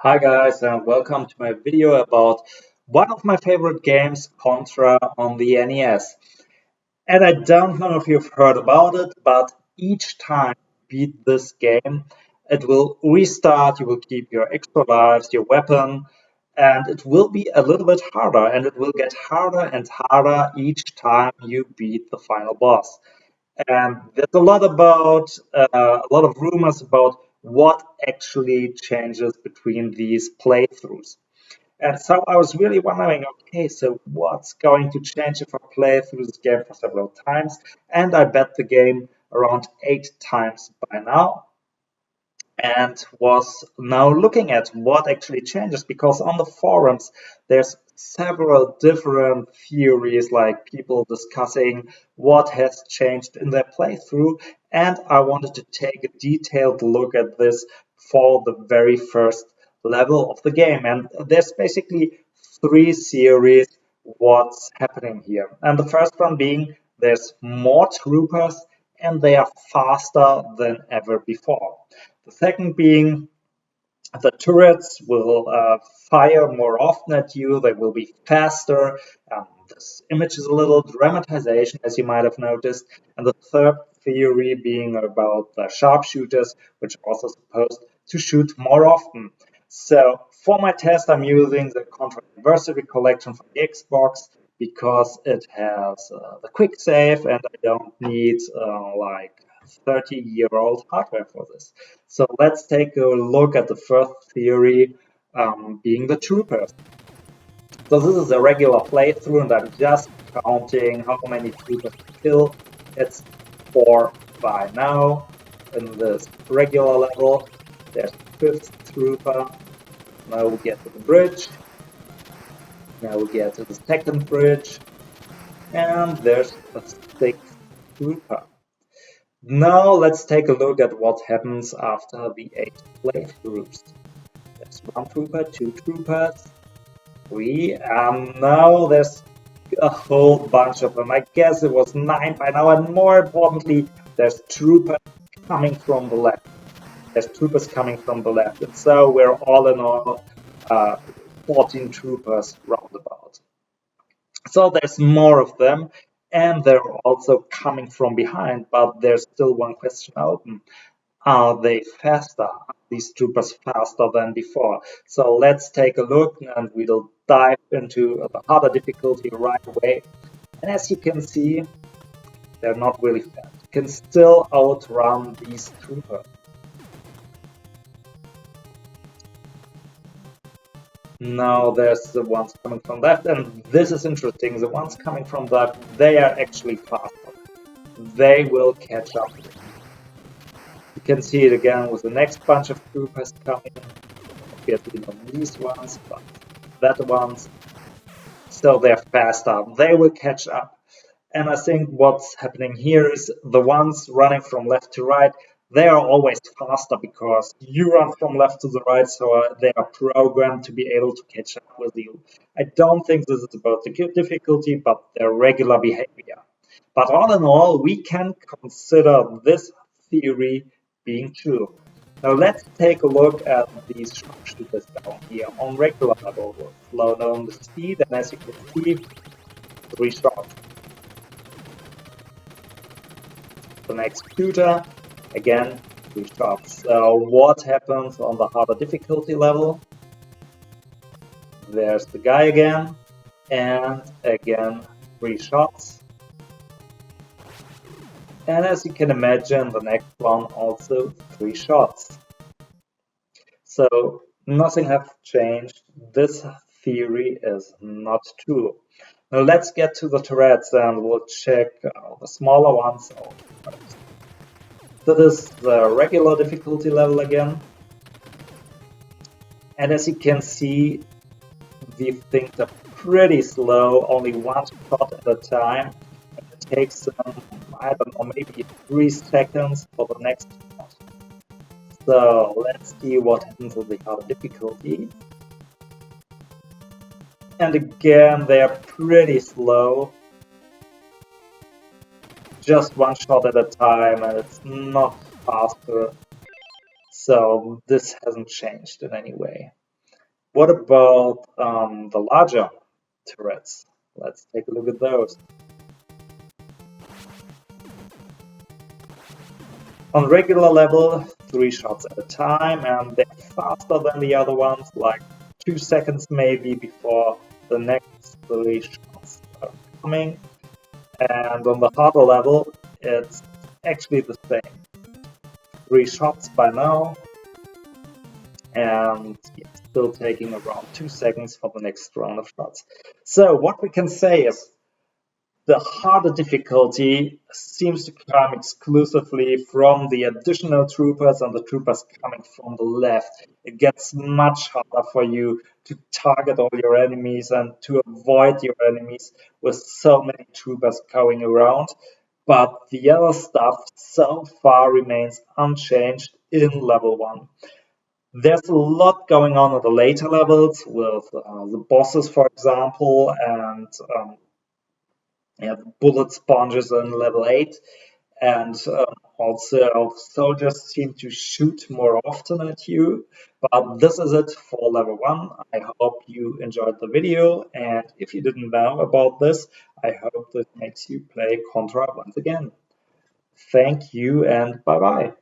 Hi guys, and welcome to my video about one of my favorite games, Contra on the NES. And I don't know if you've heard about it, but each time you beat this game, it will restart, you will keep your extra lives, your weapon, and it will be a little bit harder, and it will get harder and harder each time you beat the final boss. And there's a lot of rumors about what actually changes between these playthroughs. And so I was really wondering, okay, so what's going to change if I play through this game for several times? And I bet the game around 8 times by now and was now looking at what actually changes because on the forums there's several different theories, like people discussing what has changed in their playthrough, and I wanted to take a detailed look at this for the very first level of the game. And there's basically three series what's happening here, and the first one being there's more troopers and they are faster than ever before. The second being the turrets will fire more often at you, they will be faster. This image is a little dramatization, as you might have noticed. And the third theory being about the sharpshooters, which are also supposed to shoot more often. So for my test, I'm using the Contra Anniversary Collection for the Xbox because it has the quick save and I don't need like 30-year-old hardware for this. So let's take a look at the first theory, being the troopers. So this is a regular playthrough and I'm just counting how many troopers to kill. It's 4 by now. In this regular level, there's the 5th trooper. Now we get to the bridge. Now we get to the 2nd bridge. And there's the 6th trooper. Now let's take a look at what happens after the 8 playthroughs. There's 1 trooper, 2 troopers, 3, and now there's a whole bunch of them. I guess it was 9 by now, and more importantly, there's troopers coming from the left. There's troopers coming from the left, and so we're all in all 14 troopers roundabout. So there's more of them, and they're also coming from behind, but there's still one question open. Are they faster? Are these troopers faster than before? So let's take a look and we'll dive into the harder difficulty right away. And as you can see, they're not really fast. You can still outrun these troopers. Now there's the ones coming from left, and this is interesting. The ones coming from left, they are actually faster. They will catch up. You can see it again with the next bunch of troopers coming. Obviously not these ones, but that ones. So they're faster. They will catch up. And I think what's happening here is the ones running from left to right, they are always faster because you run from left to the right, so they are programmed to be able to catch up with you. I don't think this is about the difficulty, but their regular behavior. But all in all, we can consider this theory being true. Now let's take a look at these sharpshooters down here on regular level. We'll slow down the speed, and as you can see, 3 shots. The next shooter, again, 3 shots. So what happens on the harder difficulty level? There's the guy again, and again 3 shots. And as you can imagine, the next one also 3 shots. So nothing has changed. This theory is not true. Now let's get to the turrets and we'll check the smaller ones out first. So this is the regular difficulty level again. And as you can see, these things are pretty slow, only 1 shot at a time. It takes, I don't know, maybe 3 seconds for the next shot. So let's see what happens with the harder difficulty. And again, they are pretty slow. Just 1 shot at a time, and it's not faster. So this hasn't changed in any way. What about the larger turrets? Let's take a look at those. On regular level, 3 shots at a time, and they're faster than the other ones, like 2 seconds maybe before the next 3 shots are coming. And on the harder level, it's actually the same. 3 shots by now, and it's still taking around 2 seconds for the next round of shots. So what we can say is the harder difficulty seems to come exclusively from the additional troopers and the troopers coming from the left. It gets much harder for you to target all your enemies and to avoid your enemies with so many troopers going around. But the other stuff so far remains unchanged in level 1. There's a lot going on at the later levels with the bosses, for example, and bullet sponges in level 8. And also soldiers seem to shoot more often at you. But this is it for level 1. I hope you enjoyed the video, and if you didn't know about this, I hope this makes you play Contra once again. Thank you and bye bye.